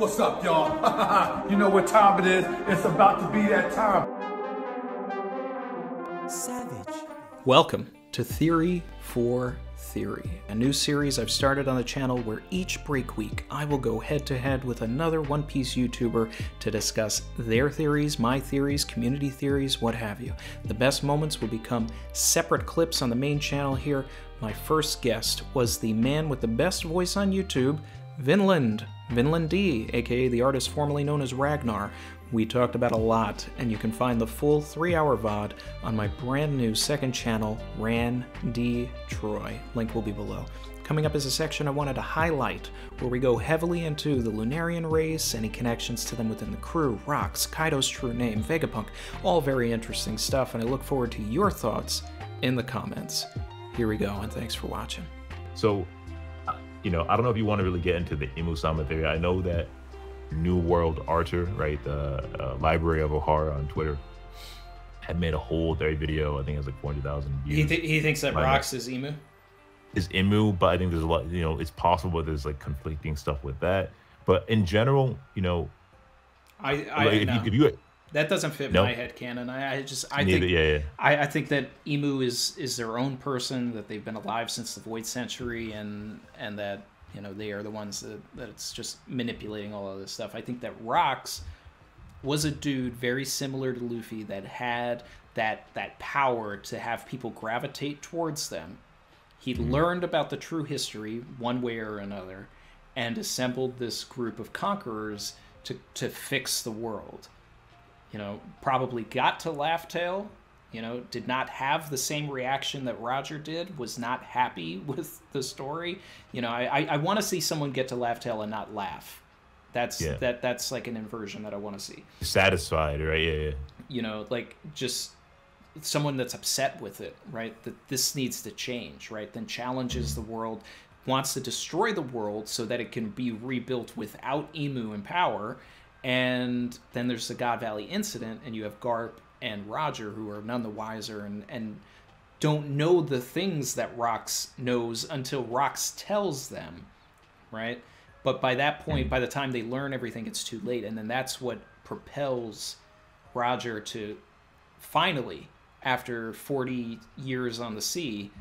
What's up, y'all? You know what time it is. It's about to be that time. Savage. Welcome to Theory for Theory, a new series I've started on the channel where each break week I will go head-to-head with another One Piece YouTuber to discuss their theories, my theories, community theories, what have you. The best moments will become separate clips on the main channel here. My first guest was the man with the best voice on YouTube, VinlanD, VinlanD, aka the artist formerly known as Ragnar. We talked about a lot, and you can find the full 3-hour VOD on my brand new second channel, Ran D. Troy. Link will be below. Coming up is a section I wanted to highlight, where we go heavily into the Lunarian race, any connections to them within the crew, rocks, Kaidou's true name, Vegapunk, all very interesting stuff, and I look forward to your thoughts in the comments. Here we go, and thanks for watching. So, I don't know if you want to really get into the Imu-sama theory. I know that New World Archer, right, the Library of Ohara on Twitter, had made a whole theory video. I think it has like 400,000 views. He thinks that Rocks is Imu? Is Imu, but I think there's a lot, it's possible there's like conflicting stuff with that. But in general, that doesn't fit my headcanon. I think that Imu is their own person, that they've been alive since the Void Century, and that they are the ones that it's just manipulating all of this stuff. I think that Rocks was a dude very similar to Luffy that had that power to have people gravitate towards them. He learned about the true history one way or another and assembled this group of conquerors to fix the world. Probably got to Laugh Tale, did not have the same reaction that Roger did, was not happy with the story. I want to see someone get to Laugh Tale and not laugh. That's like an inversion that I want to see. Satisfied, right? Yeah. Like just someone that's upset with it, right? That this needs to change, right? Then challenges the world, wants to destroy the world so that it can be rebuilt without Imu in power. And then there's the God Valley incident, and you have Garp and Roger, who are none the wiser and don't know the things that Rocks knows until Rocks tells them, right? But by that point, by the time they learn everything, it's too late. And then that's what propels Roger to finally, after 40 years on the sea,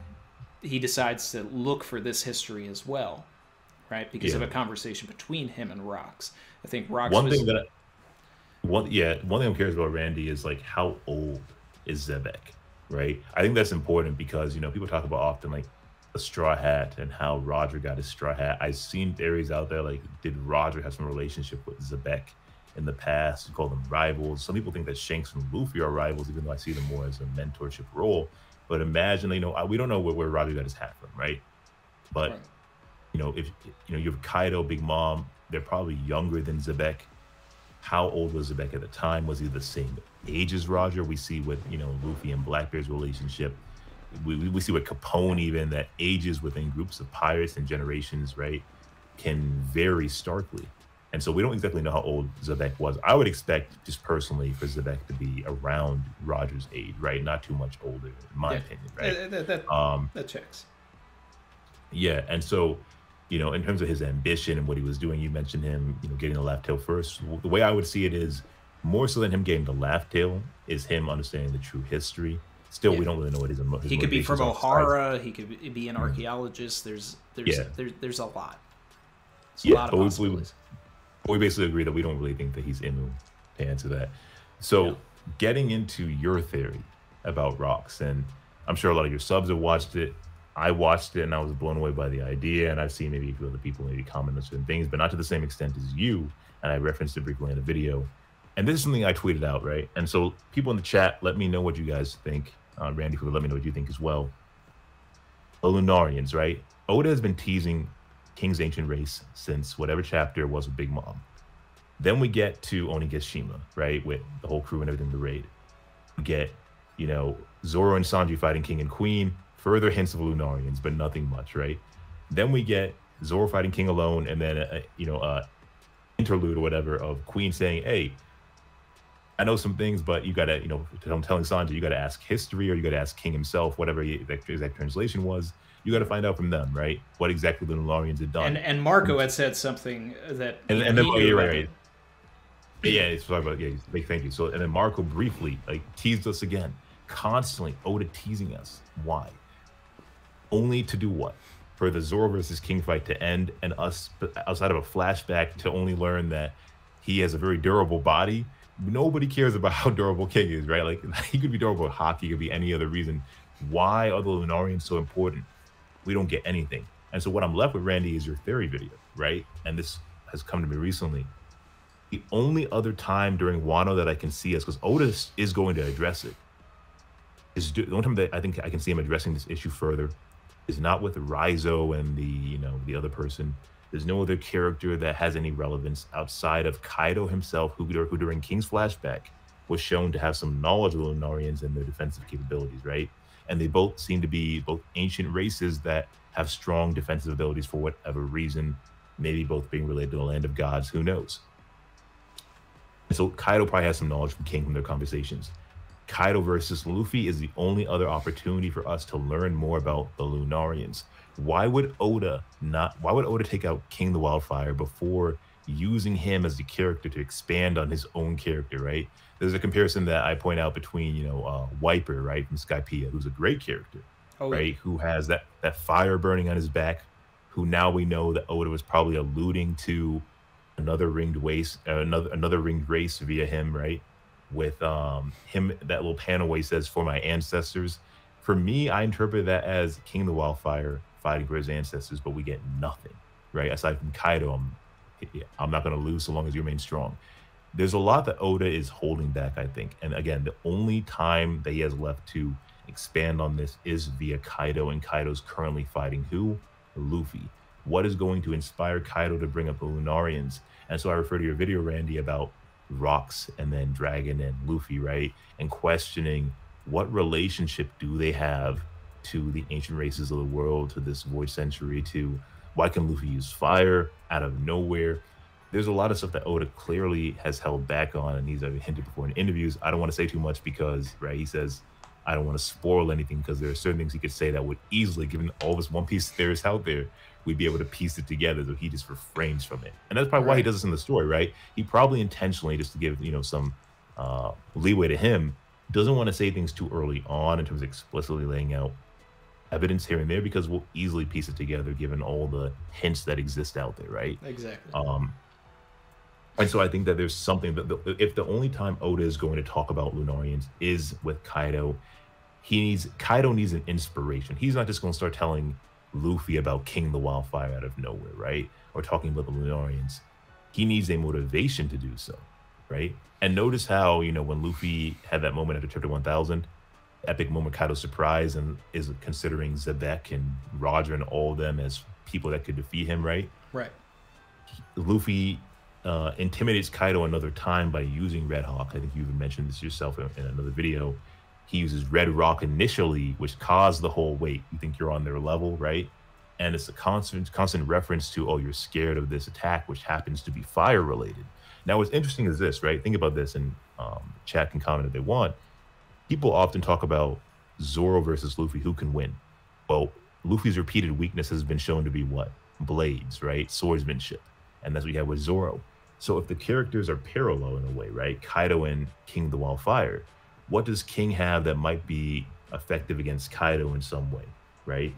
he decides to look for this history as well, right? Because of a conversation between him and Rocks. I think Rocks one thing I'm curious about, Randy, is like, how old is Zevek, right? I think that's important because people talk about often like a straw hat and how Roger got his straw hat. I've seen theories out there like, did Roger have some relationship with Zevek in the past? You call them rivals. Some people think that Shanks and Luffy are rivals, even though I see them more as a mentorship role. But imagine, we don't know where Roger got his hat from, right? But if you have Kaidou, Big Mom, they're probably younger than Zevek. How old was Zevek at the time? Was he the same age as Roger? We see with Luffy and Blackbeard's relationship. We see with Capone even, that ages within groups of pirates and generations, right, can vary starkly. And so we don't exactly know how old Zevek was. I would expect, just personally, for Zevek to be around Roger's age, right? Not too much older, in my opinion, right? That checks. Yeah, and so, in terms of his ambition and what he was doing, you mentioned him, getting the Laugh Tale first. The way I would see it is, more so than him getting the Laugh Tale, is him understanding the true history. Still, we don't really know what his He could be from Ohara. He could be an archaeologist. There's a lot. There's a lot of possibilities. We basically agree that we don't really think that he's Imu, to answer that. So, getting into your theory about Rocks, and I'm sure a lot of your subs have watched it. I watched it and I was blown away by the idea, and I've seen maybe a few other people maybe comment on certain things, but not to the same extent as you, and I referenced it briefly in a video. And this is something I tweeted out, right? And so people in the chat, let me know what you guys think. Randy, let me know what you think as well. The Lunarians, right? Oda has been teasing King's Ancient Race since whatever chapter was with Big Mom. Then we get to Onigashima, right? With the whole crew and everything, the raid. We get, Zoro and Sanji fighting King and Queen. Further hints of Lunarians, but nothing much, right? Then we get Zoro fighting King alone, and then interlude or whatever of Queen saying, "Hey, I know some things, but you gotta, I'm telling Sanjay, you gotta ask history, or you gotta ask King himself, whatever the exact translation was. You gotta find out from them, right? What exactly the Lunarians had done. And Marco had said something that and then he knew about right. Yeah, sorry about thank you. So and then Marco briefly teased us again, constantly Oda teasing us. Why? Only to do what? For the Zoro versus King fight to end, and us outside of a flashback to only learn that he has a very durable body. Nobody cares about how durable King is, right? Like, he could be durable with hockey, could be any other reason. Why are the Lunarians so important? We don't get anything. And so what I'm left with, Randy, is your theory video, right? And this has come to me recently. The only other time during Wano that I can see us, because Oda is going to address it, is the only time that I think I can see him addressing this issue further is not with Raizo and the other person. There's no other character that has any relevance outside of Kaidou himself, who during King's flashback was shown to have some knowledge of the Lunarians and their defensive capabilities, right? And they both seem to be both ancient races that have strong defensive abilities for whatever reason, maybe both being related to the land of gods, who knows? And so Kaidou probably has some knowledge from King from their conversations. Kaidou versus Luffy is the only other opportunity for us to learn more about the Lunarians. Why would Oda take out King the Wildfire before using him as the character to expand on his own character, right? There's a comparison that I point out between, Wiper, right, from Skypiea, who's a great character, right, who has that fire burning on his back, who now we know that Oda was probably alluding to another ringed race via him, right? With him, that little panel where he says, "For my ancestors." For me, I interpret that as King the Wildfire fighting for his ancestors, but we get nothing, right? Aside from Kaidou, I'm not going to lose so long as you remain strong. There's a lot that Oda is holding back, I think. And again, the only time that he has left to expand on this is via Kaidou, and Kaido's currently fighting who? Luffy. What is going to inspire Kaidou to bring up the Lunarians? And so I refer to your video, Randy, about Rocks and then Dragon and Luffy, right? And questioning what relationship do they have to the ancient races of the world, to this void century, to why can Luffy use fire out of nowhere? There's a lot of stuff that Oda clearly has held back on, and he's hinted before in interviews. I don't want to say too much because, right, he says, I don't want to spoil anything because there are certain things he could say that would easily, given all this One Piece theorists out there, we'd be able to piece it together, so he just refrains from it. And that's probably why he does this in the story, right? He probably intentionally, just to give, some leeway to him, doesn't want to say things too early on in terms of explicitly laying out evidence here and there, because we'll easily piece it together given all the hints that exist out there, right? Exactly. And so I think that there's something that if the only time Oda is going to talk about Lunarians is with Kaidou, Kaidou needs an inspiration. He's not just going to start telling Luffy about King the Wildfire out of nowhere, right? Or talking about the Lunarians. He needs a motivation to do so, right? And notice how, when Luffy had that moment after Chapter 1000, epic moment, Kaidou's surprise and is considering Zevek and Roger and all of them as people that could defeat him, right? Right. Luffy intimidates Kaidou another time by using Red Hawk. I think you even mentioned this yourself in another video. He uses Red Rock initially, which caused the whole, wait, you think you're on their level, right? And it's a constant reference to, oh, you're scared of this attack, which happens to be fire related. Now, what's interesting is this, right? Think about this, and chat can comment if they want. People often talk about Zoro versus Luffy, who can win? Well, Luffy's repeated weakness has been shown to be what? Blades, right? Swordsmanship. And that's what you have with Zoro. So if the characters are parallel in a way, right? Kaidou and King the Wildfire, what does King have that might be effective against Kaidou in some way, right?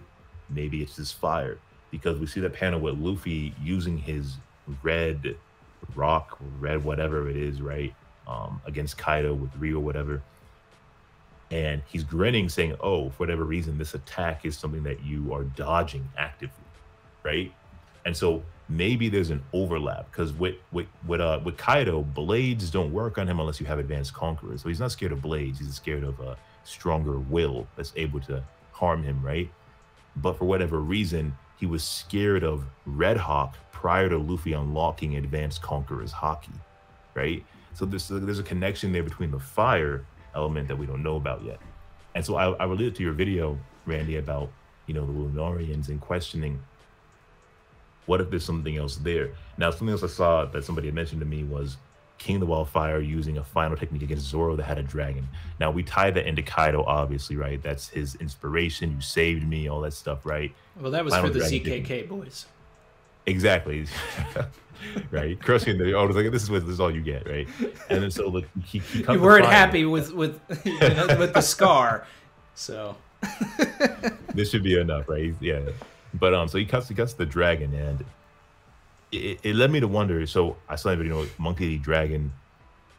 Maybe it's his fire, because we see that panel with Luffy using his red rock, red whatever it is, right? Against Kaidou with Rio, whatever. And he's grinning, saying, oh, for whatever reason, this attack is something that you are dodging actively, right? And so maybe there's an overlap, because with Kaidou, blades don't work on him unless you have advanced conquerors. So he's not scared of blades. He's scared of a stronger will that's able to harm him, right? But for whatever reason, he was scared of Red Hawk prior to Luffy unlocking advanced conquerors haki, right? So there's a connection there between the fire element that we don't know about yet. And so I related to your video, Randy, about the Lunarians and questioning, what if there's something else there? Now, something else I saw that somebody had mentioned to me was King of the Wildfire using a final technique against Zoro that had a dragon. Now we tie that into Kaidou, obviously, right? That's his inspiration. You saved me, all that stuff, right? Well, that was Final for the dragon ZKK boys. Exactly. Right, crushing the like this is all you get, right? And then so like he comes. You weren't happy with with the scar, so this should be enough, right? Yeah, but so he cuts the dragon, and it led me to wonder. So I saw everybody know Monkey D. Dragon.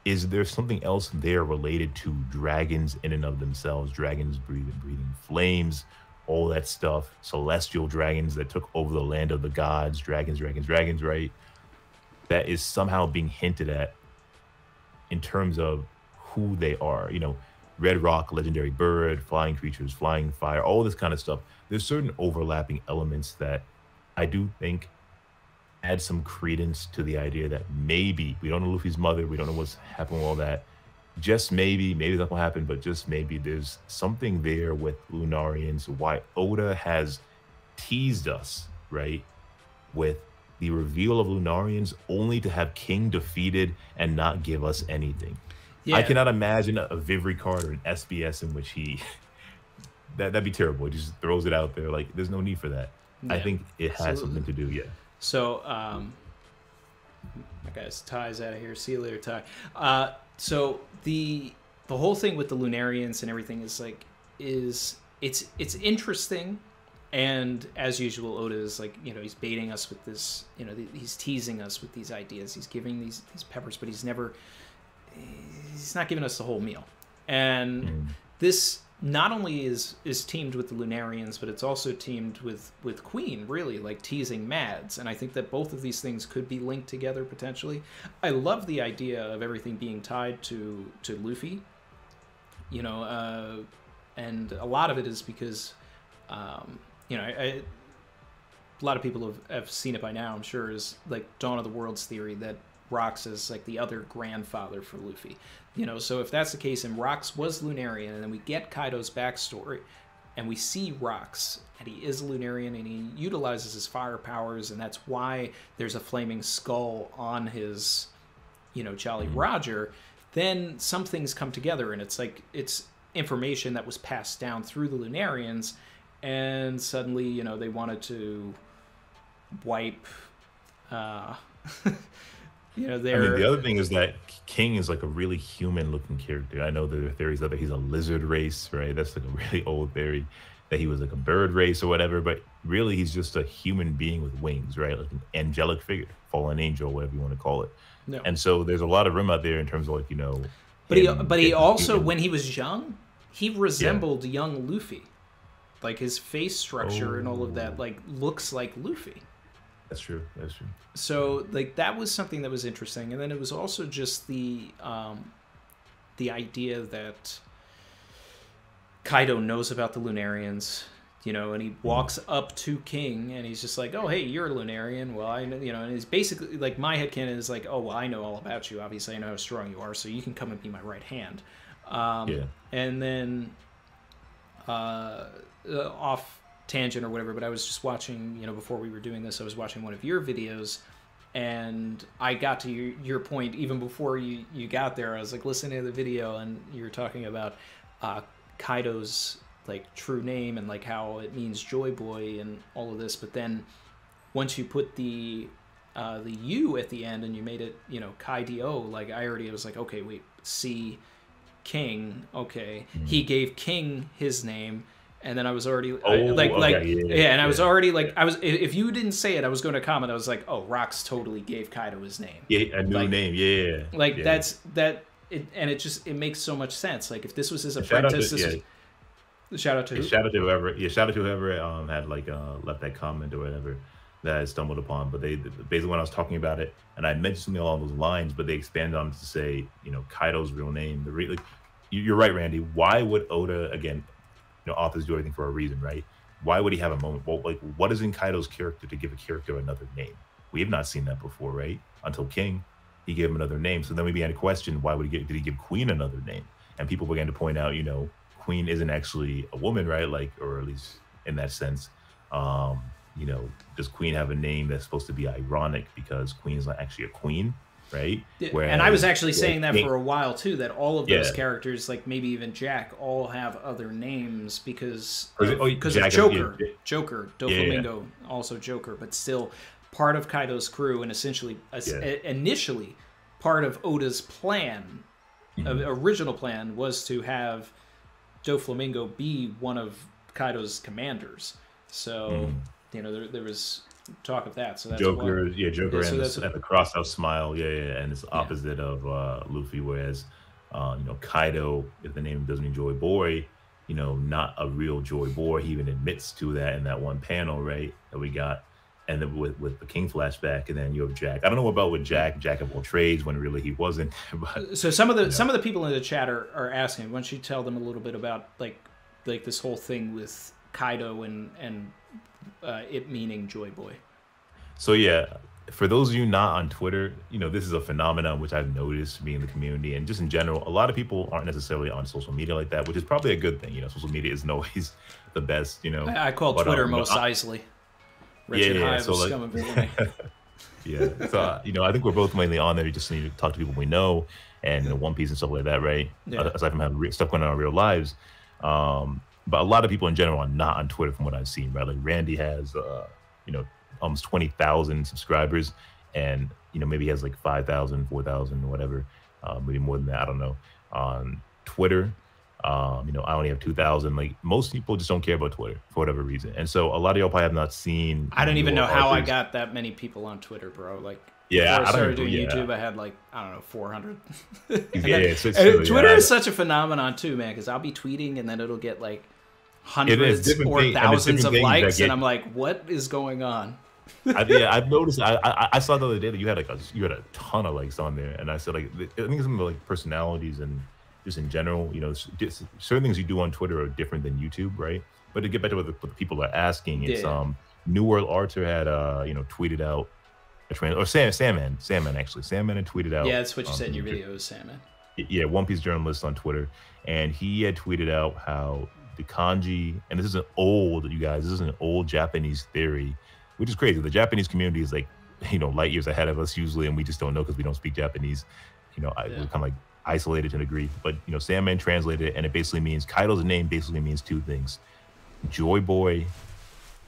Is there something else there related to dragons in and of themselves? Dragons breathing flames, all that stuff. Celestial dragons that took over the land of the gods. Dragons, right? That is somehow being hinted at in terms of who they are. You know, Red Rock, legendary bird, flying creatures, flying fire, all this kind of stuff. There's certain overlapping elements that I do think add some credence to the idea that maybe, we don't know Luffy's mother, we don't know what's happened with all that. Just maybe that will happen, but just maybe there's something there with Lunarians, why Oda has teased us, right, with the reveal of Lunarians only to have King defeated and not give us anything. Yeah. I cannot imagine a Vivri card or an SBS in which he that'd be terrible. He just throws it out there. Like, there's no need for that. Yeah, I think it has something to do. Yeah. So my guy's Ty's out of here. See you later, Ty. So the whole thing with the Lunarians and everything is like it's interesting. And as usual, Oda is like, you know, he's baiting us with this, you know, he's teasing us with these ideas. He's giving these peppers, but he's not giving us the whole meal. And this not only is teamed with the Lunarians, but it's also teamed with Queen, really, like teasing Mads. And I think that both of these things could be linked together potentially. I love the idea of everything being tied to Luffy, you know, and a lot of it is because, you know, a lot of people have seen it by now, I'm sure, is like Dawn of the Worlds theory that Rox is like the other grandfather for Luffy. You know, so if that's the case and Rox was Lunarian, and then we get Kaido's backstory and we see Rox and he is a Lunarian and he utilizes his fire powers, and that's why there's a flaming skull on his, you know, Jolly Roger, then some things come together, and it's like it's information that was passed down through the Lunarians, and suddenly, you know, they wanted to wipe you know, I mean, the other thing is that King is like a really human-looking character. I know there are theories that he's a lizard race, right? That's like a really old theory, that he was like a bird race or whatever. But really, he's just a human being with wings, right? Like an angelic figure, fallen angel, whatever you want to call it. No. And so there's a lot of room out there in terms of like, you know. But he also, when he was young, he resembled young Luffy. Like his face structure and all of that, like looks like Luffy. That's true. That's true. So, like, that was something that was interesting, and then it was also just the idea that Kaido knows about the Lunarians, you know, and he walks up to King, and he's just like, "Oh, hey, you're a Lunarian. Well, I know," you know, and he's basically like, my headcanon is like, "Oh, well, I know all about you. Obviously, I know how strong you are, so you can come and be my right hand." And then off tangent or whatever, but I was just watching, you know, before we were doing this, I was watching one of your videos, and I got to your point even before you got there. I was like listening to the video, and you were talking about Kaido's like true name and like how it means Joy Boy and all of this, but then once you put the U at the end and you made it, you know, Kaidou, like I was like, okay, wait, see King, okay, he gave King his name. And then I was already and I was already like, if you didn't say it, I was going to comment. I was like, oh, Rox totally gave Kaido his name. Yeah, a new name. Yeah. Like that's that, and it makes so much sense. Like if this was his apprentice, shout out to whoever had like left that comment or whatever that I stumbled upon. But they basically, when I was talking about it, and I mentioned something along those lines, but they expanded on it to say, you know, Kaido's real name. You're right, Randy. Why would Oda, again? You know, authors do everything for a reason, right? Why would he have a moment? Well, like, what is in Kaido's character to give a character another name? We have not seen that before, right? Until King, he gave him another name. So then we began to question, did he give Queen another name? And people began to point out, you know, Queen isn't actually a woman, right? Like, or at least in that sense, you know, does Queen have a name that's supposed to be ironic because Queen is not actually a queen, right? And I was actually saying that King, for a while too, that all of those characters, like maybe even Jack, all have other names because of Joker. Joker, Doflamingo, also Joker, but still part of Kaido's crew, and essentially initially part of Oda's plan, original plan, was to have Doflamingo be one of Kaido's commanders. So you know there was talk of that. So that's Joker, Joker, and the cross-out smile, and it's opposite of Luffy. Whereas, you know, Kaido, if the name doesn't mean Joy Boy, you know, not a real Joy Boy. He even admits to that in that one panel, right, that we got. And then with the King flashback, and then you have Jack. I don't know about with Jack of all trades, when really he wasn't. But so some of the people in the chat are asking, why don't you tell them a little bit about like this whole thing with Kaido and it meaning Joy Boy. So yeah, for those of you not on Twitter, you know, this is a phenomenon which I've noticed being in the community, and just in general, a lot of people aren't necessarily on social media like that, which is probably a good thing. You know, social media isn't always the best. You know, I call Twitter Mos Eisley. So like, so you know, I think we're both mainly on there. You just need to talk to people we know, and you know, One Piece and stuff like that, right? Aside from having stuff going on in our real lives. But a lot of people in general are not on Twitter from what I've seen, right? Like Randy has, you know, almost 20,000 subscribers, and, you know, maybe he has like 5,000, 4,000, whatever, maybe more than that, I don't know. On Twitter, you know, I only have 2,000. Like, most people just don't care about Twitter for whatever reason. And so a lot of y'all probably have not seen. I don't even know how I got that many people on Twitter, bro. Like, before I started doing YouTube, I had like, I don't know, 400. Twitter is such a phenomenon too, man, because I'll be tweeting and then it'll get like hundreds or thousands of likes, and I'm like, what is going on? I've noticed. I saw the other day that you had a ton of likes on there, and I said like, I think some of the like personalities and just in general, you know, certain things you do on Twitter are different than YouTube, right? But to get back to what the people are asking, it's New World Archer had you know, tweeted out a trans, or Sandman had tweeted out. Yeah, that's what you said in your video, was Sandman. Yeah, One Piece journalist on Twitter, and he had tweeted out how the kanji, and this is an old, you guys, this is an old Japanese theory, which is crazy. The Japanese community is like, you know, light years ahead of us usually, and we just don't know because we don't speak Japanese. You know, we're kind of like isolated to a degree. But, you know, Sandman translated it, and it basically means, Kaido's name basically means two things: Joy Boy,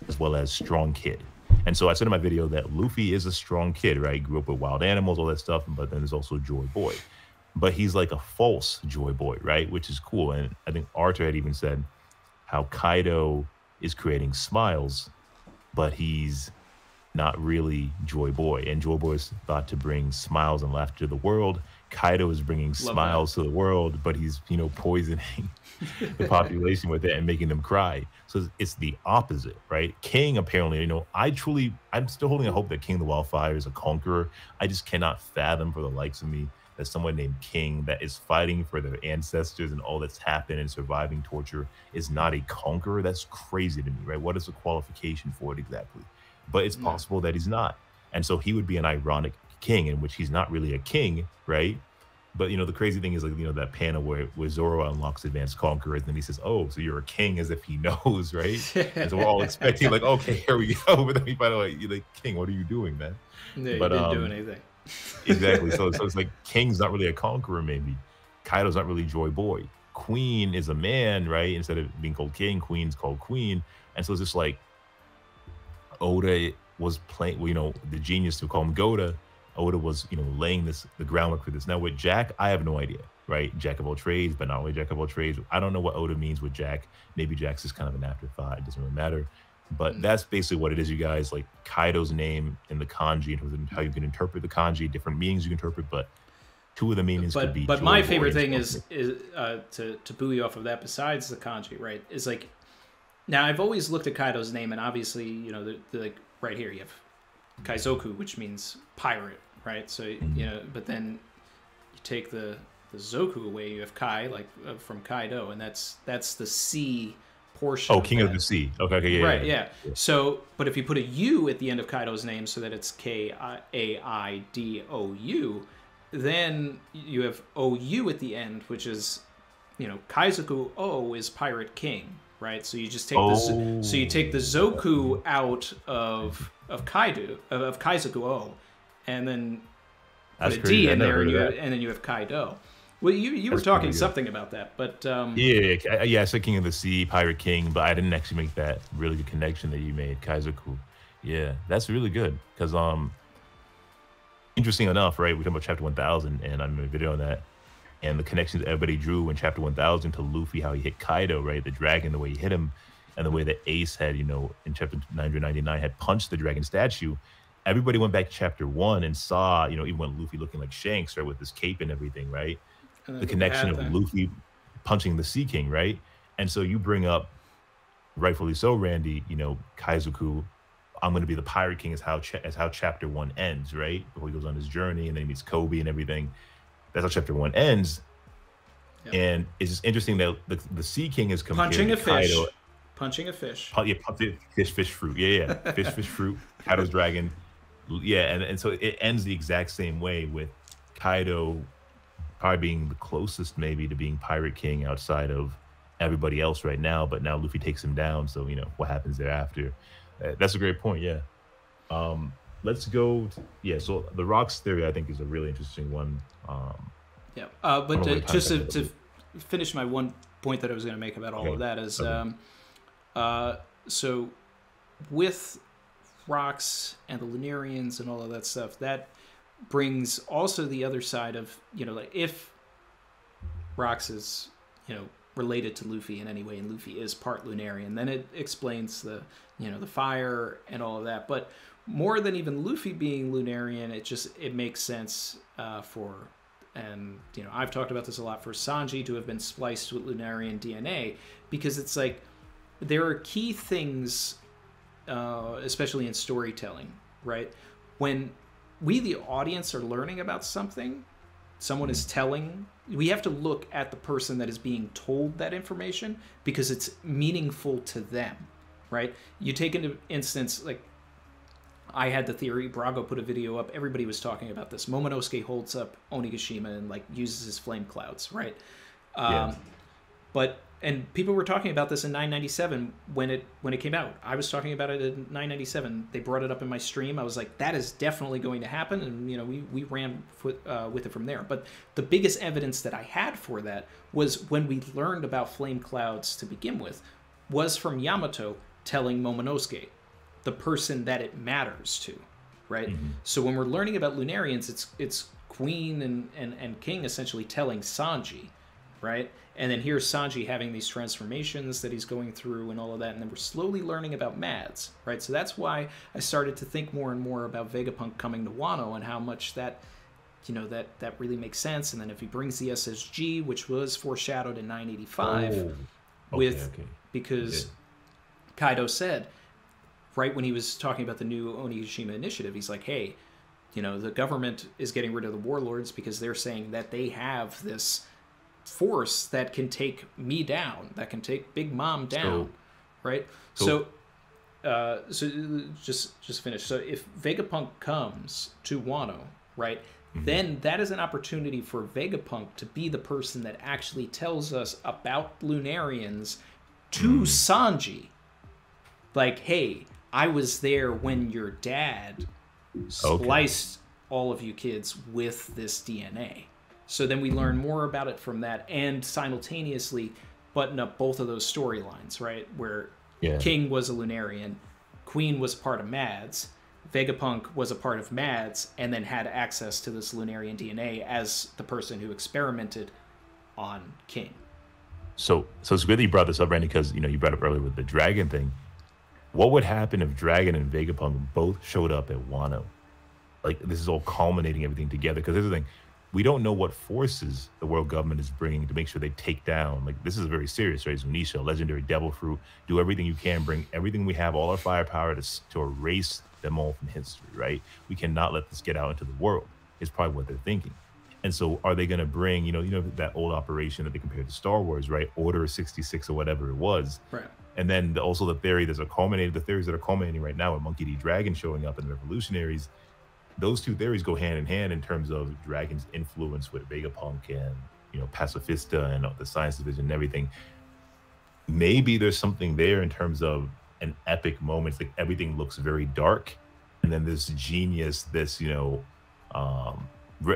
as well as strong kid. And so I said in my video that Luffy is a strong kid, right? Grew up with wild animals, all that stuff, but then there's also Joy Boy. But he's like a false Joy Boy, right? Which is cool. And I think Arthur had even said how Kaido is creating smiles, but he's not really Joy Boy. And Joy Boy is thought to bring smiles and laughter to the world. Kaido is bringing smiles to the world, but he's, you know, poisoning the population with it and making them cry. So it's the opposite, right? King, apparently, you know, I'm still holding a hope that King the Wildfire is a conqueror. I just cannot fathom for the likes of me that someone named King that is fighting for their ancestors and all that's happened and surviving torture is not a conqueror. That's crazy to me, right? What is the qualification for it exactly? But it's possible that he's not. And so he would be an ironic king in which he's not really a king, right? But, you know, the crazy thing is, like, you know, that panel where Zoro unlocks advanced conquerors, and then he says, oh, so you're a king, as if he knows, right? And so we're all expecting, like, okay, here we go. But then we find out, like, you're like, King, what are you doing, man? Yeah, but, you didn't do anything. Exactly. So it's like King's not really a conqueror, maybe. Kaido's not really Joy Boy. Queen is a man, right? Instead of being called King, Queen's called Queen. And so it's just like Oda was playing, you know, the genius to call him Goda. Oda was, you know, laying the groundwork for this. Now with Jack, I have no idea, right? Jack of all trades, but not only Jack of all trades. I don't know what Oda means with Jack. Maybe Jack's just kind of an afterthought. It doesn't really matter. But that's basically what it is, you guys. Like Kaido's name in the kanji, in terms of how you can interpret the kanji, different meanings you can interpret, but two of the meanings could be. But my favorite thing is to buoy off of that, besides the kanji, right? Is like, now I've always looked at Kaido's name, and obviously, you know, the like right here you have Kaizoku, which means pirate, right? So you know, but then you take the Zoku away, you have Kai, like from Kaido, and that's the sea portion. Oh, King of the Sea. Okay, yeah. Right, yeah. So, but if you put a U at the end of Kaido's name, so that it's Kaidou, then you have OU at the end, which is, you know, Kaizoku O is Pirate King, right? So you just take so you take the Zoku out of Kaido, of Kaizoku O, and then put That's a crazy. D I in never there, heard and of that. then you have Kaidou. Well, you were That's talking pretty good. something about that, but Yeah, I said King of the Sea, Pirate King, but I didn't actually make that really good connection that you made, Kaizoku. Yeah, that's really good because interesting enough, right? We're talking about Chapter 1000, and I made a video on that, and the connections everybody drew in Chapter 1000 to Luffy, how he hit Kaido, right? The dragon, the way he hit him, and the way that Ace had, in Chapter 999 had punched the dragon statue. Everybody went back to Chapter 1 and saw, even when Luffy looking like Shanks, right, with his cape and everything, right? The connection of Luffy punching the Sea King, right? And so you bring up, rightfully so, Randy, Kaizoku, I'm going to be the Pirate King is how Chapter 1 ends, right? Before he goes on his journey and then he meets Kobe and everything. That's how Chapter 1 ends. Yep. And it's just interesting that the Sea King is compared punching to Kaido. Punching a fish. Fish, fruit. Yeah. Fish, fruit. Kaido's dragon. Yeah, and so it ends the exact same way with Kaido probably being the closest maybe to being Pirate King outside of everybody else right now, but now Luffy takes him down, so what happens thereafter. That's a great point. Yeah. Let's go so the rocks theory I think is a really interesting one. But just to finish my one point that I was going to make about all of that is so with rocks and the Lunarians and all of that stuff, that brings also the other side of, like if Rocks is, related to Luffy in any way, and Luffy is part Lunarian, then it explains the, the fire and all of that. But more than even Luffy being Lunarian, it makes sense and I've talked about this a lot, for Sanji to have been spliced with Lunarian DNA, because it's like there are key things, especially in storytelling, right? When we, the audience, are learning about something, someone is telling, we have to look at the person that is being told that information because it's meaningful to them, right? You take into instance, like I had the theory, Brago put a video up, everybody was talking about this. Momonosuke holds up Onigashima and like uses his flame clouds, right? And people were talking about this in 997 when it came out. I was talking about it in 997. They brought it up in my stream. I was like, that is definitely going to happen, and we ran with it from there. But the biggest evidence that I had for that was when we learned about flame clouds to begin with, was from Yamato telling Momonosuke, the person that it matters to, right? Mm-hmm. So when we're learning about Lunarians, it's Queen and King essentially telling Sanji, right? And then here's Sanji having these transformations that he's going through and all of that, and then we're slowly learning about Mads, right? So that's why I started to think more and more about Vegapunk coming to Wano and how much that, that really makes sense. And then if he brings the SSG, which was foreshadowed in 985, because Kaido said, right when he was talking about the new Onigashima initiative, he's like, hey, the government is getting rid of the warlords because they're saying that they have this force that can take me down, that can take Big Mom down, right? So just finish. So if Vegapunk comes to Wano, right, then that is an opportunity for Vegapunk to be the person that actually tells us about Lunarians to Sanji. Like, hey, I was there when your dad spliced all of you kids with this DNA. So then we learn more about it from that, and simultaneously button up both of those storylines, right? Where King was a Lunarian, Queen was part of Mads, Vegapunk was a part of Mads, and then had access to this Lunarian DNA as the person who experimented on King. So it's good that you brought this up, Randy, because you brought up earlier with the dragon thing. What would happen if Dragon and Vegapunk both showed up at Wano? Like, this is all culminating everything together. Because here's the thing. We don't know what forces the world government is bringing to make sure they take down. Like, this is very serious, right? Zunisha, legendary devil fruit. Do everything you can. Bring everything we have, all our firepower to erase them all from history, right? We cannot let this get out into the world, is probably what they're thinking. And so are they going to bring, that old operation that they compared to Star Wars, right? Order 66 or whatever it was. Right. And then also the theories that are culminating right now with Monkey D. Dragon showing up in the Revolutionaries. Those two theories go hand in hand in terms of Dragon's influence with Vegapunk and, Pacifista and the Science Division and everything. Maybe there's something there in terms of an epic moment. It's like everything looks very dark. And then this genius,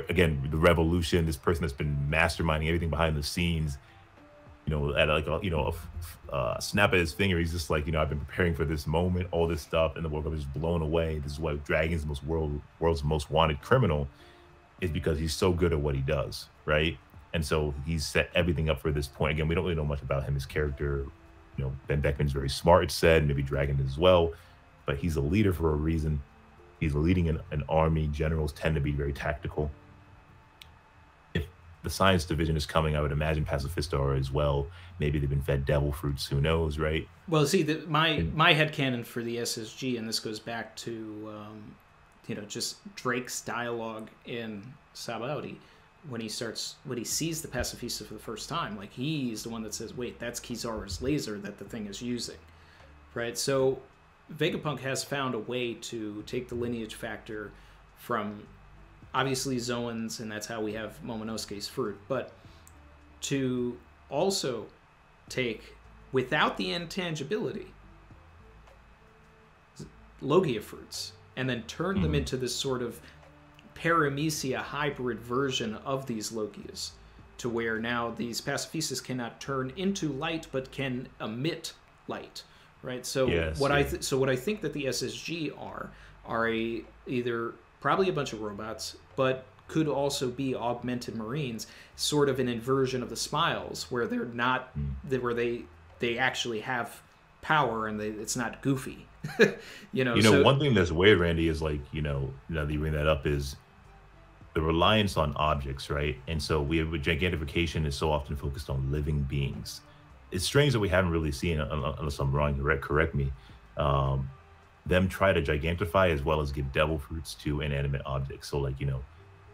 again, the revolution, this person that's been masterminding everything behind the scenes, you know, at like a snap of his finger, he's just like, you know, I've been preparing for this moment, all this stuff, and the world is blown away. This is why Dragon's world's most wanted criminal, is because he's so good at what he does, right? And so he's set everything up for this point. Again, we don't really know much about him, his character. You know, Ben Beckman's very smart, it's said, maybe Dragon as well, but he's a leader for a reason. He's leading an army. Generals tend to be very tactical. If the science division is coming, I would imagine Pacifista are as well. Maybe they've been fed devil fruits, who knows, right? Well, see, my headcanon for the SSG, and this goes back to, you know, just Drake's dialogue in Sabaody, when he sees the Pacifista for the first time, like, he's the one that says, wait, that's Kizaru's laser that the thing is using, right? So Vegapunk has found a way to take the lineage factor from, obviously, Zoans, and that's how we have Momonosuke's fruit, but to also take, without the intangibility, Logia fruits, and then turn them into this sort of paramecia hybrid version of these Logias, to where now these Pacifistas cannot turn into light, but can emit light. Right, so what I think that the SSG are either probably a bunch of robots, but could also be augmented Marines, sort of an inversion of the Smiles, where they're not, where they actually have power and it's not goofy. you know, so, one thing that's weird, Randy, is like, you know, now that you bring that up, is the reliance on objects, right? And so gigantification is so often focused on living beings. It's strange that we haven't really seen, unless I'm wrong, correct me, them try to gigantify as well as give devil fruits to inanimate objects. So, like, you know,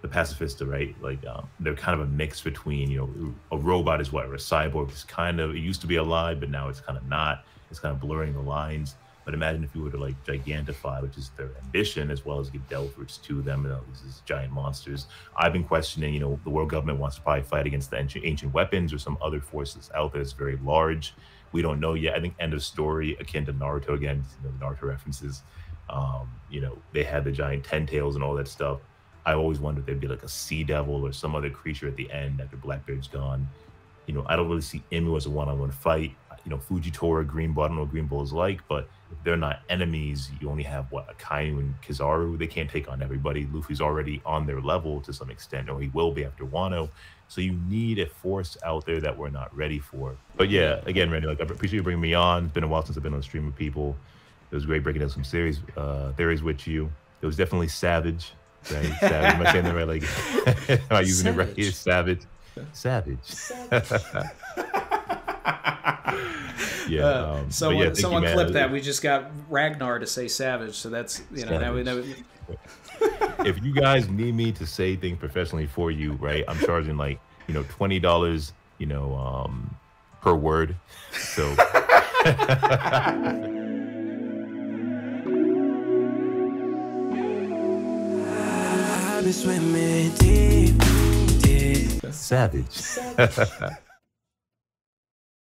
the Pacifista, right? Like, they're kind of a mix between, you know, a robot is what, or a cyborg is kind of, it used to be alive, but now it's kind of not. It's kind of blurring the lines. But imagine if you were to, like, gigantify, which is their ambition, as well as give devil fruits to them, you know, these giant monsters. I've been questioning, you know, the world government wants to probably fight against the ancient weapons or some other forces out there that's very large. We don't know yet. I think end of story, akin to Naruto, again, you know, the Naruto references. You know, they had the giant 10 tails and all that stuff. I always wondered if there'd be like a sea devil or some other creature at the end after Blackbeard's gone. You know, I don't really see Emu as a one-on-one fight. You know, Fujitora, Green Bull, I don't know what Green Bull is like, but if they're not enemies, you only have, what, Akainu and Kizaru. They can't take on everybody. Luffy's already on their level to some extent, or he will be after Wano. So you need a force out there that we're not ready for. But yeah, again, Randy, like, I appreciate you bringing me on. It's been a while since I've been on stream with people. It was great breaking down some theories with you. It was definitely savage. Right? Savage. Am I saying that right? Like, am I using it right? It's savage. Savage. Yeah. Someone clip that. We just got Ragnar to say savage, so that's, you know, that if you guys need me to say things professionally for you, right? I'm charging, like, you know, $20, you know, per word. So I've been swimming deep, deep. Savage.